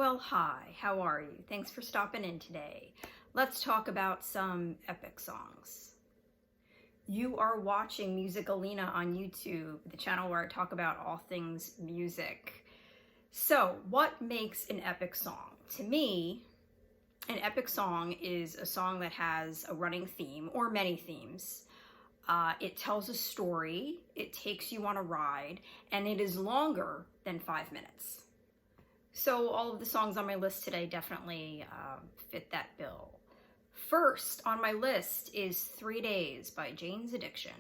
Well, hi, how are you? Thanks for stopping in today. Let's talk about some epic songs. You are watching Musicalina on YouTube, the channel where I talk about all things music. So, what makes an epic song? To me, an epic song is a song that has a running theme or many themes. It tells a story, it takes you on a ride, and it is longer than 5 minutes. So all of the songs on my list today definitely fit that bill. First on my list is 3 Days by Jane's Addiction.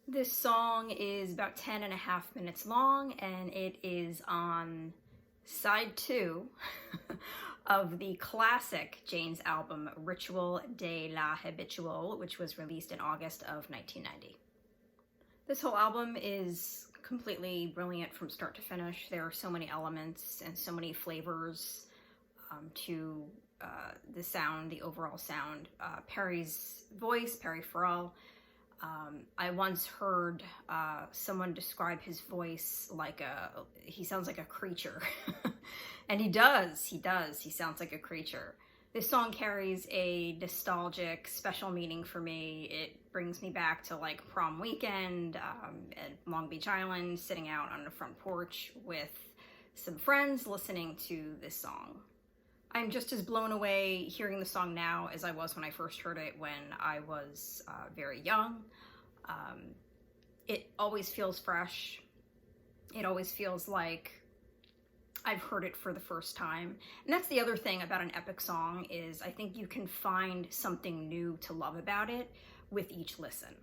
This song is about 10.5 minutes long, and it is on side 2 of the classic Jane's album Ritual de la Habitual, which was released in August of 1990. This whole album is completely brilliant from start to finish. There are so many elements and so many flavors to the sound, the overall sound. Perry's voice, Perry Farrell. I once heard someone describe his voice like he sounds like a creature. And he does, he sounds like a creature. This song carries a nostalgic, special meaning for me. It brings me back to like prom weekend at Long Beach Island, sitting out on the front porch with some friends listening to this song. I'm just as blown away hearing the song now as I was when I first heard it when I was very young. It always feels fresh. It always feels like I've heard it for the first time. And that's the other thing about an epic song is I think you can find something new to love about it with each listen.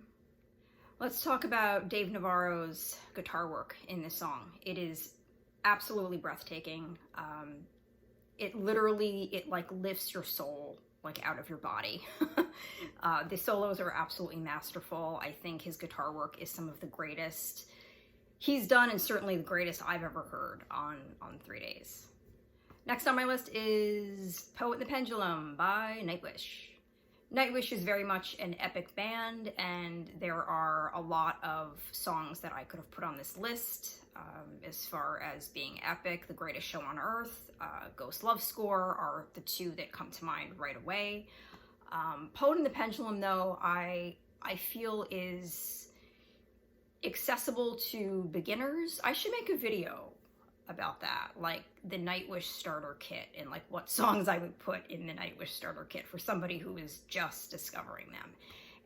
Let's talk about Dave Navarro's guitar work in this song. It is absolutely breathtaking. It like lifts your soul like out of your body. The solos are absolutely masterful. I think his guitar work is some of the greatest he's done, and certainly the greatest I've ever heard on 3 Days. Next on my list is Poet and the Pendulum by Nightwish. Nightwish is very much an epic band, and there are a lot of songs that I could have put on this list as far as being epic. The Greatest Show on Earth, Ghost Love Score are the two that come to mind right away. Poet and the Pendulum, though, I feel is accessible to beginners. I should make a video about that, like the Nightwish starter kit and like what songs I would put in the Nightwish starter kit for somebody who is just discovering them.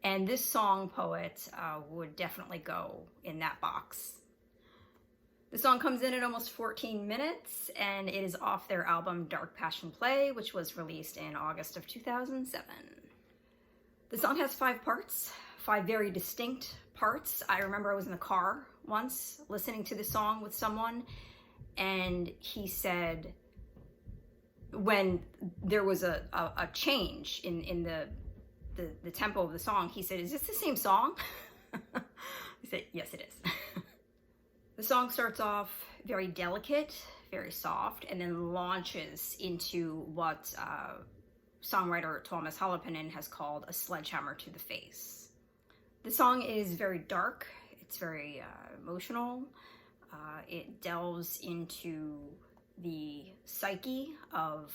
And this song, Poet, would definitely go in that box. The song comes in at almost 14 minutes, and it is off their album Dark Passion Play, which was released in August of 2007. The song has 5 parts, 5 very distinct parts. I remember I was in the car once listening to the song with someone, and he said when there was a change in the tempo of the song, he said, "Is this the same song?" I said, "Yes, it is." The song starts off very delicate, very soft, and then launches into what songwriter Thomas Holopainen has called a sledgehammer to the face. The song is very dark, it's very emotional. It delves into the psyche of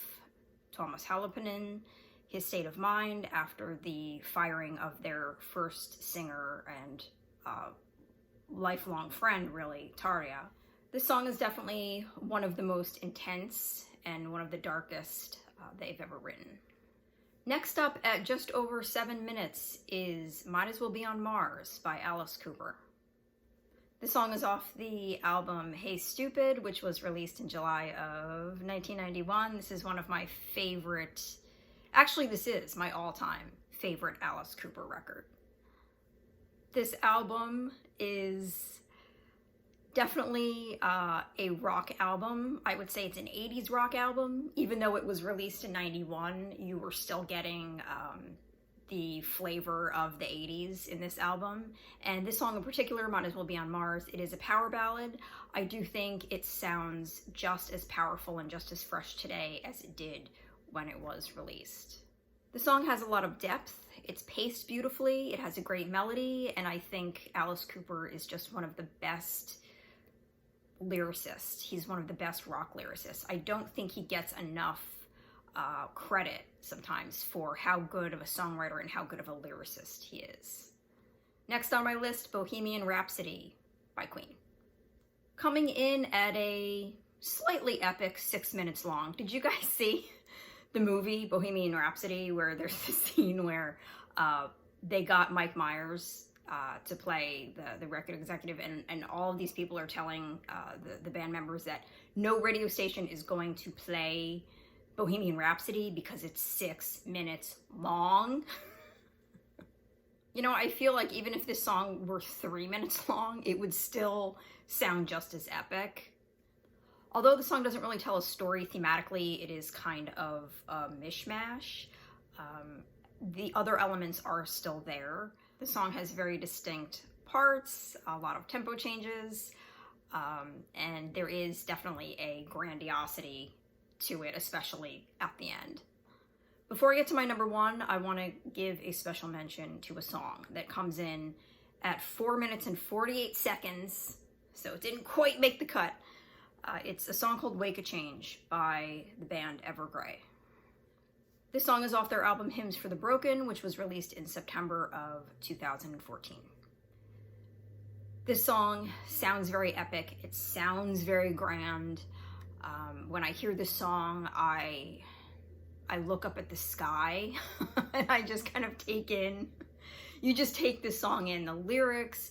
Thomas Holopainen, his state of mind after the firing of their first singer and lifelong friend, really, Tarja. This song is definitely one of the most intense and one of the darkest they've ever written. Next up at just over 7 minutes is Might As Well Be on Mars by Alice Cooper. The song is off the album Hey Stupid, which was released in July of 1991. This is one of my favorite, actually this is my all-time favorite Alice Cooper record. This album is definitely a rock album. I would say it's an 80s rock album. Even though it was released in 91, you were still getting the flavor of the 80s in this album. And this song in particular, Might As Well Be on Mars, it is a power ballad. I do think it sounds just as powerful and just as fresh today as it did when it was released. The song has a lot of depth. It's paced beautifully. It has a great melody. And I think Alice Cooper is just one of the best lyricist. He's one of the best rock lyricists. I don't think he gets enough credit sometimes for how good of a songwriter and how good of a lyricist he is. Next on my list, Bohemian Rhapsody by Queen. Coming in at a slightly epic 6 minutes long. Did you guys see the movie Bohemian Rhapsody, where there's this scene where they got Mike Myers to play the record executive, and all of these people are telling the band members that no radio station is going to play Bohemian Rhapsody because it's 6 minutes long. You know, I feel like even if this song were 3 minutes long, it would still sound just as epic. Although the song doesn't really tell a story thematically, it is kind of a mishmash. The other elements are still there. The song has very distinct parts, a lot of tempo changes, and there is definitely a grandiosity to it, especially at the end. Before I get to my number one, I want to give a special mention to a song that comes in at 4 minutes and 48 seconds, so it didn't quite make the cut. It's a song called Wake a Change by the band Evergrey. This song is off their album Hymns for the Broken, which was released in September of 2014. This song sounds very epic. It sounds very grand. When I hear this song, I look up at the sky and I just kind of take in, you just take this song in. The lyrics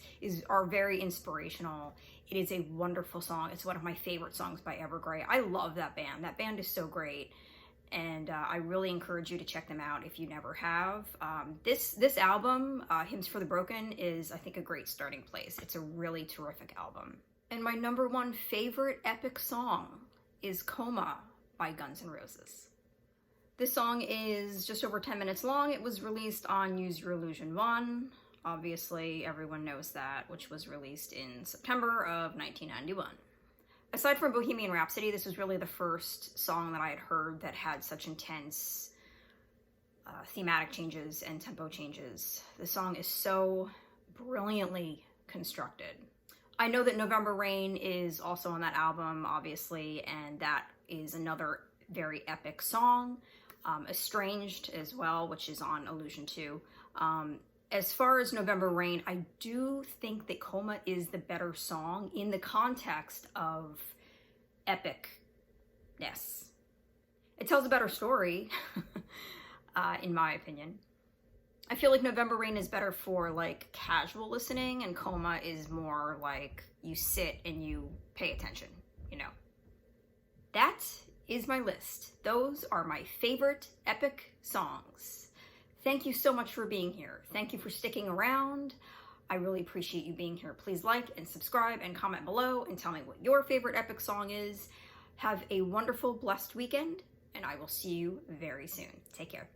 are very inspirational. It is a wonderful song. It's one of my favorite songs by Evergrey. I love that band. That band is so great. And I really encourage you to check them out if you never have. This album, Hymns for the Broken, is, I think, a great starting place. It's a really terrific album. And my number one favorite epic song is Coma by Guns N' Roses. This song is just over 10 minutes long. It was released on Use Your Illusion 1. Obviously, everyone knows that, which was released in September of 1991. Aside from Bohemian Rhapsody, this was really the first song that I had heard that had such intense thematic changes and tempo changes. The song is so brilliantly constructed. I know that November Rain is also on that album, obviously, and that is another very epic song. Estranged as well, which is on Illusion 2. As far as November Rain, I do think that Coma is the better song in the context of epicness. It tells a better story, in my opinion. I feel like November Rain is better for like casual listening, and Coma is more like you sit and you pay attention, you know. That is my list. Those are my favorite epic songs. Thank you so much for being here. Thank you for sticking around. I really appreciate you being here. Please like and subscribe and comment below and tell me what your favorite epic song is. Have a wonderful, blessed weekend, and I will see you very soon. Take care.